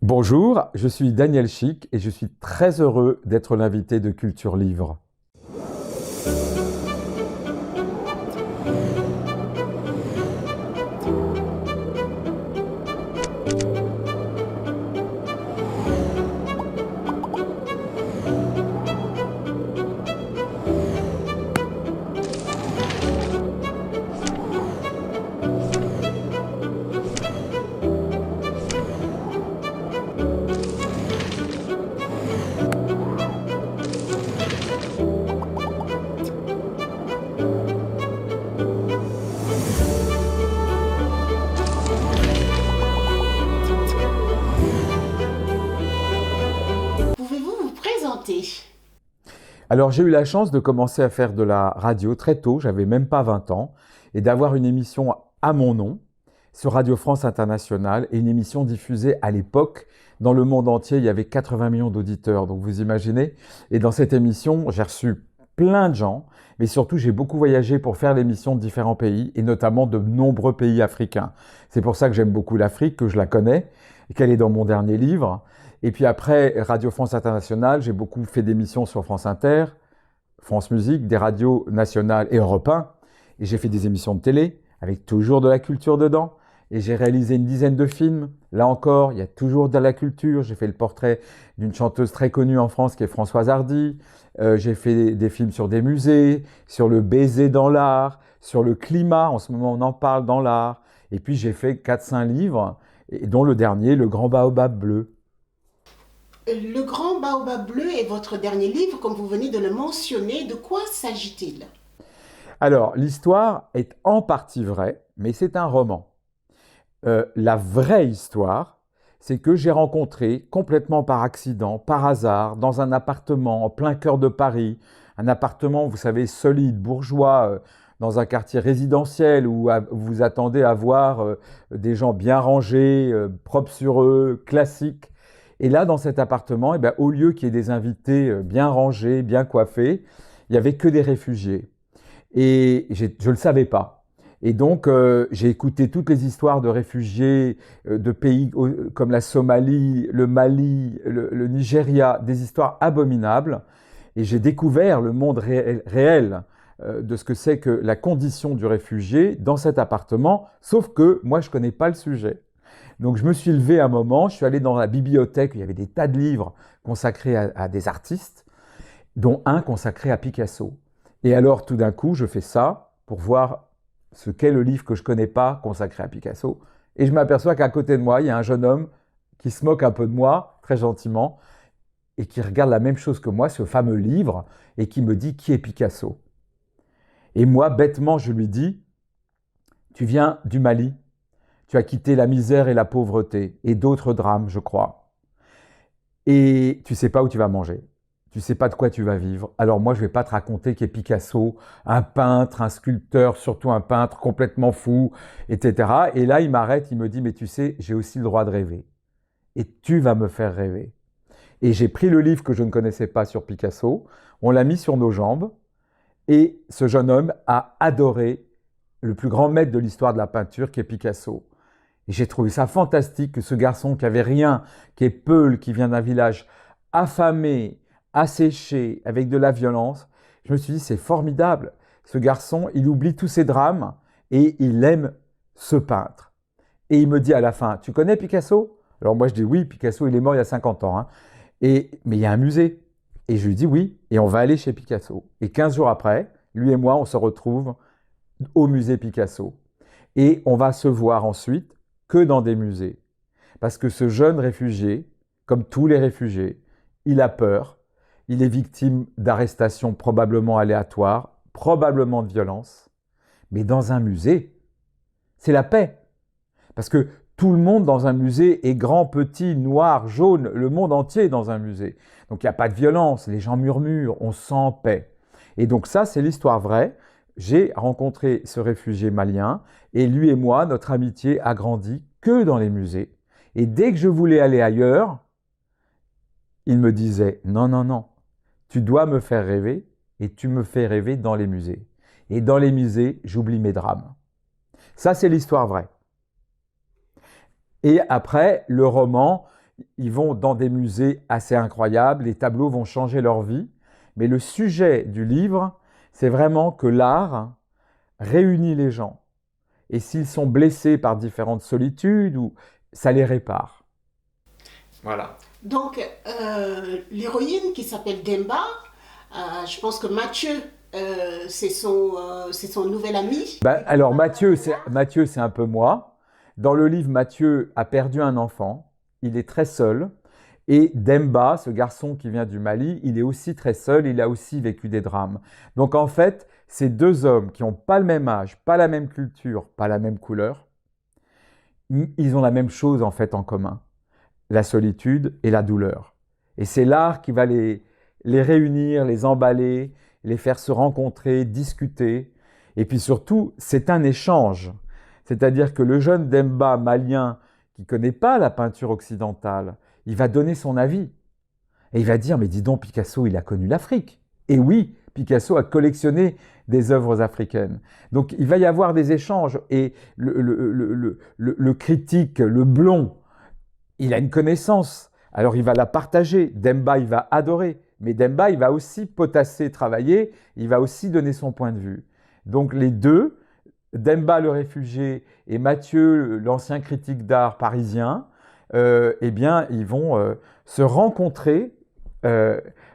Bonjour, je suis Daniel Chic et je suis très heureux d'être l'invité de Culture Livre. Pouvez-vous vous présenter? Alors j'ai eu la chance de commencer à faire de la radio très tôt, j'avais même pas 20 ans, et d'avoir une émission à mon nom sur Radio France Internationale, et une émission diffusée à l'époque dans le monde entier. Il y avait 80 millions d'auditeurs, donc vous imaginez. Et dans cette émission, j'ai reçu plein de gens, mais surtout j'ai beaucoup voyagé pour faire l'émission de différents pays, et notamment de nombreux pays africains. C'est pour ça que j'aime beaucoup l'Afrique, que je la connais, et qu'elle est dans mon dernier livre. Et puis après, Radio France Internationale, j'ai beaucoup fait d'émissions sur France Inter, France Musique, des radios nationales et Europe 1. Et j'ai fait des émissions de télé, avec toujours de la culture dedans. Et j'ai réalisé une dizaine de films. Là encore, il y a toujours de la culture. J'ai fait le portrait d'une chanteuse très connue en France qui est Françoise Hardy. J'ai fait des films sur des musées, sur le baiser dans l'art, sur le climat. En ce moment, on en parle dans l'art. Et puis j'ai fait 4-5 livres, dont le dernier, Le Grand Baobab Bleu. Le Grand Baobab Bleu est votre dernier livre, comme vous venez de le mentionner. De quoi s'agit-il? Alors, l'histoire est en partie vraie, mais c'est un roman. La vraie histoire, c'est que j'ai rencontré complètement par accident, par hasard, dans un appartement en plein cœur de Paris, un appartement, vous savez, solide, bourgeois, dans un quartier résidentiel où vous attendez à voir des gens bien rangés, propres sur eux, classiques. Et là, dans cet appartement, eh bien, au lieu qu'il y ait des invités bien rangés, bien coiffés, il n'y avait que des réfugiés. Et je ne le savais pas. Et donc, j'ai écouté toutes les histoires de réfugiés de pays comme la Somalie, le Mali, le Nigeria, des histoires abominables. Et j'ai découvert le monde réel de ce que c'est que la condition du réfugié dans cet appartement, sauf que moi, je ne connais pas le sujet. Donc, je me suis levé un moment, je suis allé dans la bibliothèque, où il y avait des tas de livres consacrés à des artistes, dont un consacré à Picasso. Et alors, tout d'un coup, je fais ça pour voir ce qu'est le livre que je ne connais pas consacré à Picasso. Et je m'aperçois qu'à côté de moi, il y a un jeune homme qui se moque un peu de moi, très gentiment, et qui regarde la même chose que moi, ce fameux livre, et qui me dit qui est Picasso. Et moi, bêtement, je lui dis, tu viens du Mali, tu as quitté la misère et la pauvreté, et d'autres drames, je crois. Et tu ne sais pas où tu vas manger. Tu ne sais pas de quoi tu vas vivre. Alors moi, je ne vais pas te raconter qu'est Picasso, un peintre, un sculpteur, surtout un peintre complètement fou, etc. Et là, il m'arrête, il me dit, mais tu sais, j'ai aussi le droit de rêver. Et tu vas me faire rêver. Et j'ai pris le livre que je ne connaissais pas sur Picasso, on l'a mis sur nos jambes, et ce jeune homme a adoré le plus grand maître de l'histoire de la peinture, qui est Picasso. Et j'ai trouvé ça fantastique que ce garçon qui avait rien, qui est peul, qui vient d'un village affamé, asséché, avec de la violence, je me suis dit, c'est formidable. Ce garçon, il oublie tous ses drames et il aime ce peintre. Et il me dit à la fin, tu connais Picasso? Alors moi je dis oui, Picasso il est mort il y a 50 ans. Hein. Mais il y a un musée. Et je lui dis oui, et on va aller chez Picasso. Et 15 jours après, lui et moi, on se retrouve au musée Picasso. Et on va se voir ensuite que dans des musées. Parce que ce jeune réfugié, comme tous les réfugiés, il a peur, il est victime d'arrestations probablement aléatoires, probablement de violences. Mais dans un musée, c'est la paix. Parce que tout le monde dans un musée est grand, petit, noir, jaune, le monde entier est dans un musée. Donc il n'y a pas de violence, les gens murmurent, on sent paix. Et donc ça, c'est l'histoire vraie. J'ai rencontré ce réfugié malien et lui et moi, notre amitié a grandi que dans les musées. Et dès que je voulais aller ailleurs, il me disait « Non, non, non, tu dois me faire rêver et tu me fais rêver dans les musées. Et dans les musées, j'oublie mes drames. » Ça, c'est l'histoire vraie. Et après, le roman, ils vont dans des musées assez incroyables, les tableaux vont changer leur vie, mais le sujet du livre, c'est vraiment que l'art réunit les gens. Et s'ils sont blessés par différentes solitudes, ça les répare. Voilà. Donc, l'héroïne qui s'appelle Demba, je pense que Mathieu, c'est son nouvel ami. Alors Mathieu, c'est un peu moi. Dans le livre, Mathieu a perdu un enfant. Il est très seul. Et Demba, ce garçon qui vient du Mali, il est aussi très seul. Il a aussi vécu des drames. Donc en fait, ces deux hommes qui n'ont pas le même âge, pas la même culture, pas la même couleur, ils ont la même chose en fait en commun, la solitude et la douleur. Et c'est l'art qui va les réunir, les emballer, les faire se rencontrer, discuter. Et puis surtout, c'est un échange. C'est-à-dire que le jeune Demba malien qui ne connaît pas la peinture occidentale, il va donner son avis. Et il va dire, mais dis donc, Picasso, il a connu l'Afrique. Et oui, Picasso a collectionné des œuvres africaines. Donc il va y avoir des échanges. Et le critique, le blond, il a une connaissance. Alors il va la partager. Demba, il va adorer. Mais Demba, il va aussi potasser, travailler. Il va aussi donner son point de vue. Donc les deux, Demba le réfugié et Mathieu, l'ancien critique d'art parisien, eh bien, ils vont se rencontrer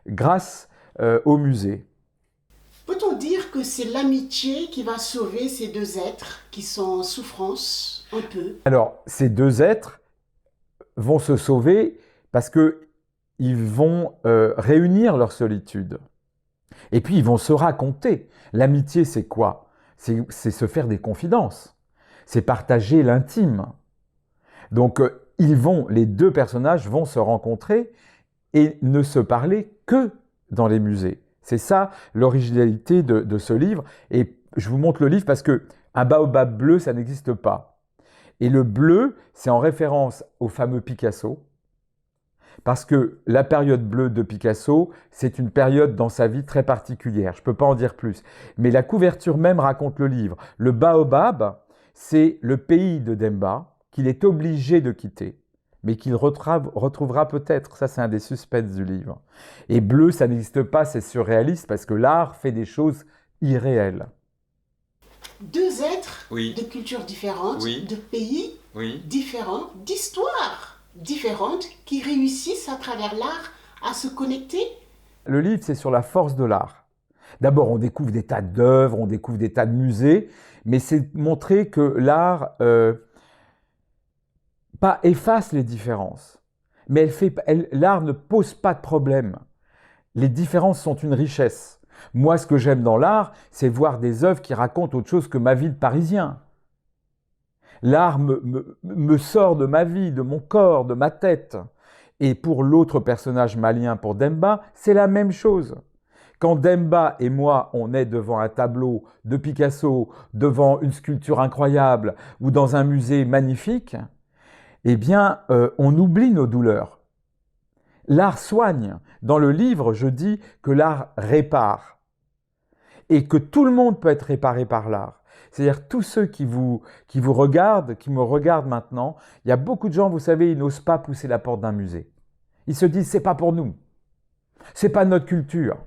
grâce au musée. Peut-on dire que c'est l'amitié qui va sauver ces deux êtres qui sont en souffrance un peu? Alors, ces deux êtres vont se sauver parce qu'ils vont réunir leur solitude. Et puis, ils vont se raconter. L'amitié, c'est quoi? C'est se faire des confidences. C'est partager l'intime. Donc, les deux personnages vont se rencontrer et ne se parler que dans les musées. C'est ça l'originalité de ce livre. Et je vous montre le livre parce qu'un baobab bleu, ça n'existe pas. Et le bleu, c'est en référence au fameux Picasso. Parce que la période bleue de Picasso, c'est une période dans sa vie très particulière. Je ne peux pas en dire plus. Mais la couverture même raconte le livre. Le baobab, c'est le pays de Demba qu'il est obligé de quitter, mais qu'il retrouvera peut-être. Ça, c'est un des suspects du livre. Et bleu, ça n'existe pas, c'est surréaliste parce que l'art fait des choses irréelles. Deux êtres Oui. de cultures différentes, Oui. de pays Oui. différents, d'histoires différentes qui réussissent à travers l'art à se connecter. Le livre, c'est sur la force de l'art. D'abord, on découvre des tas d'œuvres, on découvre des tas de musées, mais c'est montrer que l'art pas efface les différences, mais l'art ne pose pas de problème. Les différences sont une richesse. Moi, ce que j'aime dans l'art, c'est voir des œuvres qui racontent autre chose que ma vie de Parisien. L'art me sort de ma vie, de mon corps, de ma tête. Et pour l'autre personnage malien, pour Demba, c'est la même chose. Quand Demba et moi, on est devant un tableau de Picasso, devant une sculpture incroyable ou dans un musée magnifique, eh bien, on oublie nos douleurs. L'art soigne. Dans le livre, je dis que l'art répare et que tout le monde peut être réparé par l'art. C'est-à-dire tous ceux qui vous regardent, qui me regardent maintenant, il y a beaucoup de gens, vous savez, ils n'osent pas pousser la porte d'un musée. Ils se disent, c'est pas pour nous, c'est pas notre culture.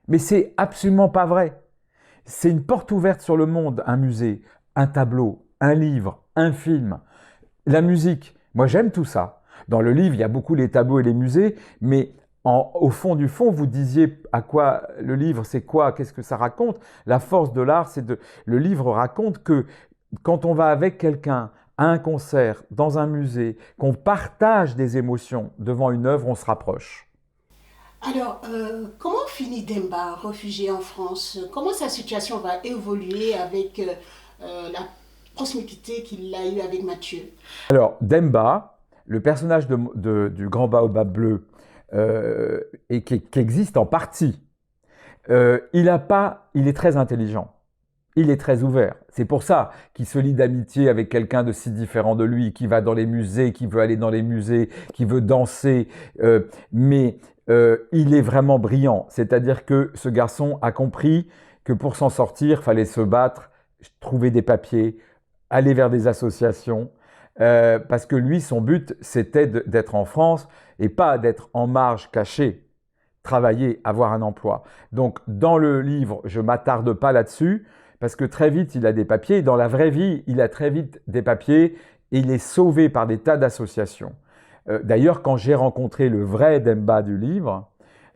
Mais c'est absolument pas vrai. C'est une porte ouverte sur le monde, un musée, un tableau, un livre, un film, la musique. Moi, j'aime tout ça. Dans le livre, il y a beaucoup les tableaux et les musées, mais au fond du fond, vous disiez à quoi le livre, c'est quoi, qu'est-ce que ça raconte? La force de l'art, le livre raconte que quand on va avec quelqu'un à un concert, dans un musée, qu'on partage des émotions devant une œuvre, on se rapproche. Alors, comment finit Demba, réfugié en France? Comment sa situation va évoluer avec la proximité qu'il a eue avec Mathieu? Alors, Demba, le personnage du grand baobab bleu, et qui existe en partie, il est très intelligent. Il est très ouvert. C'est pour ça qu'il se lie d'amitié avec quelqu'un de si différent de lui, qui va dans les musées, qui veut aller dans les musées, qui veut danser. Mais il est vraiment brillant. C'est-à-dire que ce garçon a compris que pour s'en sortir, il fallait se battre, trouver des papiers, aller vers des associations, parce que lui, son but, c'était d'être en France et pas d'être en marge, caché, travailler, avoir un emploi. Donc, dans le livre, je ne m'attarde pas là-dessus, parce que très vite, il a des papiers. Dans la vraie vie, il a très vite des papiers et il est sauvé par des tas d'associations. D'ailleurs, quand j'ai rencontré le vrai Demba du livre,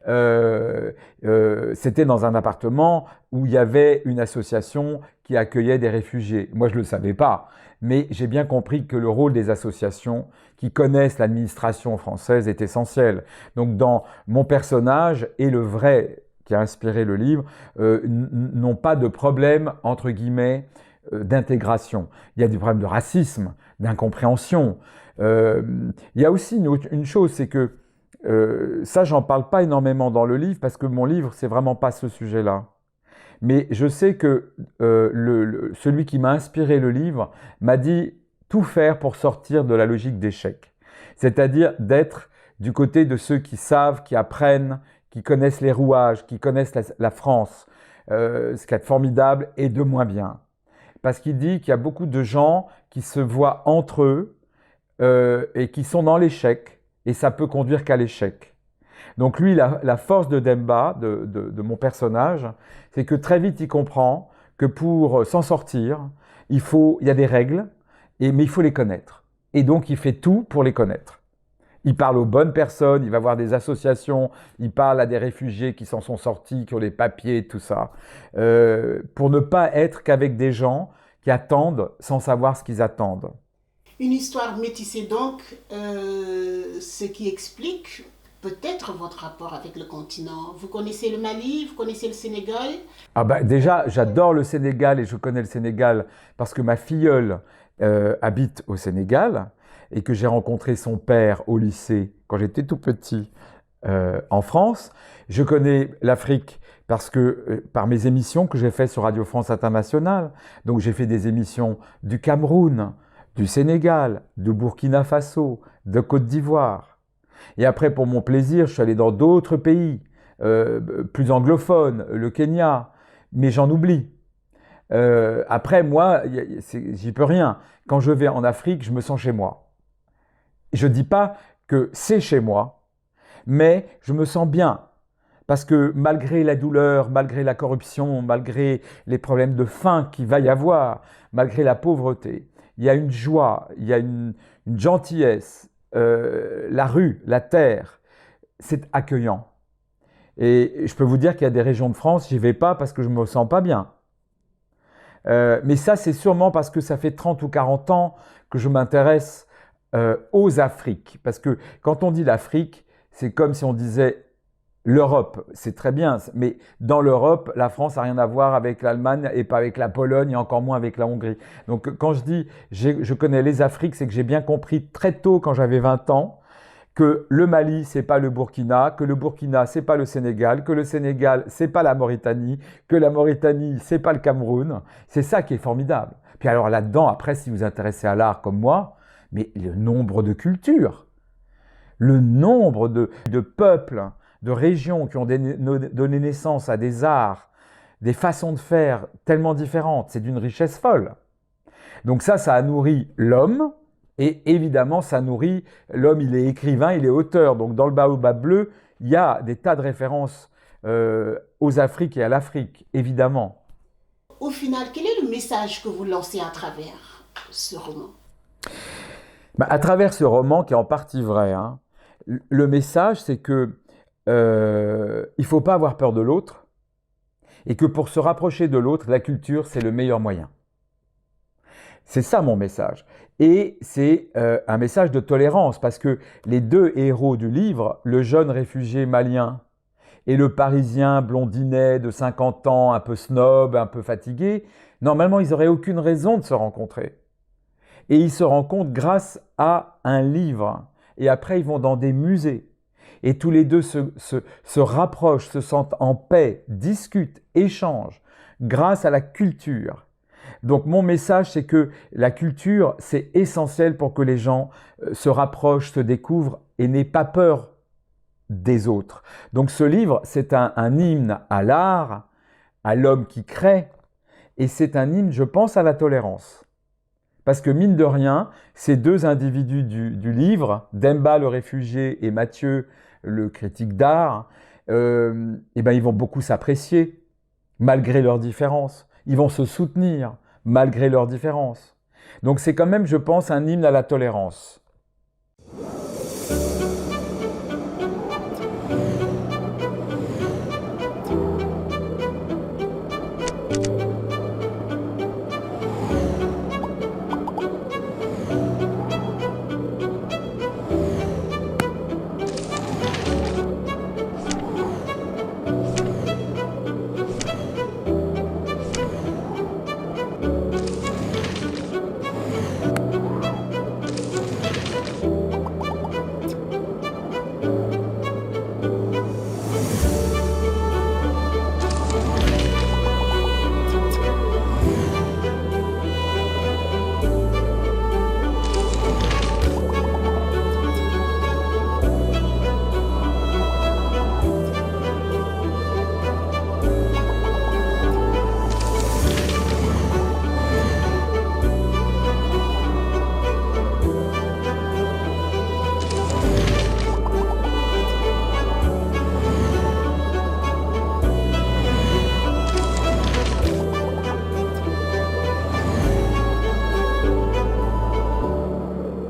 c'était dans un appartement où il y avait une association qui accueillait des réfugiés. Moi, je ne le savais pas, mais j'ai bien compris que le rôle des associations qui connaissent l'administration française est essentiel. Donc, dans mon personnage et le vrai qui a inspiré le livre, n'ont pas de problème, entre guillemets, d'intégration. Il y a des problèmes de racisme, d'incompréhension. Il y a aussi une chose, c'est que ça, j'en parle pas énormément dans le livre parce que mon livre, c'est vraiment pas ce sujet-là. Mais je sais que celui qui m'a inspiré le livre m'a dit tout faire pour sortir de la logique d'échec. C'est-à-dire d'être du côté de ceux qui savent, qui apprennent, qui connaissent les rouages, qui connaissent la France, ce qui est formidable et de moins bien. Parce qu'il dit qu'il y a beaucoup de gens qui se voient entre eux et qui sont dans l'échec. Et ça peut conduire qu'à l'échec. Donc lui, la force de Demba, de mon personnage, c'est que très vite il comprend que pour s'en sortir, il y a des règles, mais il faut les connaître. Et donc il fait tout pour les connaître. Il parle aux bonnes personnes, il va voir des associations, il parle à des réfugiés qui s'en sont sortis, qui ont les papiers, tout ça, pour ne pas être qu'avec des gens qui attendent sans savoir ce qu'ils attendent. Une histoire métissée donc, ce qui explique peut-être votre rapport avec le continent. Vous connaissez le Mali, vous connaissez le Sénégal? Ah bah déjà, j'adore le Sénégal et je connais le Sénégal parce que ma filleule habite au Sénégal et que j'ai rencontré son père au lycée quand j'étais tout petit en France. Je connais l'Afrique parce que par mes émissions que j'ai faites sur Radio France Internationale. Donc j'ai fait des émissions du Cameroun, du Sénégal, de Burkina Faso, de Côte d'Ivoire. Et après, pour mon plaisir, je suis allé dans d'autres pays, plus anglophones, le Kenya, mais j'en oublie. Après, moi, j'y peux rien. Quand je vais en Afrique, je me sens chez moi. Je ne dis pas que c'est chez moi, mais je me sens bien. Parce que malgré la douleur, malgré la corruption, malgré les problèmes de faim qu'il va y avoir, malgré la pauvreté, il y a une joie, il y a une gentillesse. La rue, la terre, c'est accueillant. Et je peux vous dire qu'il y a des régions de France, j'y vais pas parce que je me sens pas bien. Mais ça, c'est sûrement parce que ça fait 30 ou 40 ans que je m'intéresse aux Afriques. Parce que quand on dit l'Afrique, c'est comme si on disait l'Europe, c'est très bien, mais dans l'Europe, la France n'a rien à voir avec l'Allemagne et pas avec la Pologne et encore moins avec la Hongrie. Donc quand je dis je connais les Afriques, c'est que j'ai bien compris très tôt quand j'avais 20 ans que le Mali, c'est pas le Burkina, que le Burkina, c'est pas le Sénégal, que le Sénégal, c'est pas la Mauritanie, que la Mauritanie, c'est pas le Cameroun. C'est ça qui est formidable. Puis alors là-dedans, après, si vous vous intéressez à l'art comme moi, mais le nombre de cultures, le nombre de peuples, de régions qui ont donné naissance à des arts, des façons de faire tellement différentes, c'est d'une richesse folle. Donc ça a nourri l'homme, et évidemment, ça nourrit l'homme, il est écrivain, il est auteur. Donc dans le Baobab bleu, il y a des tas de références aux Afriques et à l'Afrique, évidemment. Au final, quel est le message que vous lancez à travers ce roman? À travers ce roman, qui est en partie vrai, hein, le message, c'est que il ne faut pas avoir peur de l'autre et que pour se rapprocher de l'autre, la culture, c'est le meilleur moyen. C'est ça mon message. Et c'est un message de tolérance parce que les deux héros du livre, le jeune réfugié malien et le Parisien blondinet de 50 ans, un peu snob, un peu fatigué, normalement, ils n'auraient aucune raison de se rencontrer. Et ils se rencontrent grâce à un livre. Et après, ils vont dans des musées. Et tous les deux se rapprochent, se sentent en paix, discutent, échangent, grâce à la culture. Donc mon message, c'est que la culture, c'est essentiel pour que les gens se rapprochent, se découvrent et n'aient pas peur des autres. Donc ce livre, c'est un hymne à l'art, à l'homme qui crée, et c'est un hymne, je pense, à la tolérance. Parce que mine de rien, ces deux individus du livre, Demba le réfugié et Mathieu le critique d'art, eh ben, ils vont beaucoup s'apprécier malgré leurs différences. Ils vont se soutenir malgré leurs différences. Donc c'est quand même, je pense, un hymne à la tolérance.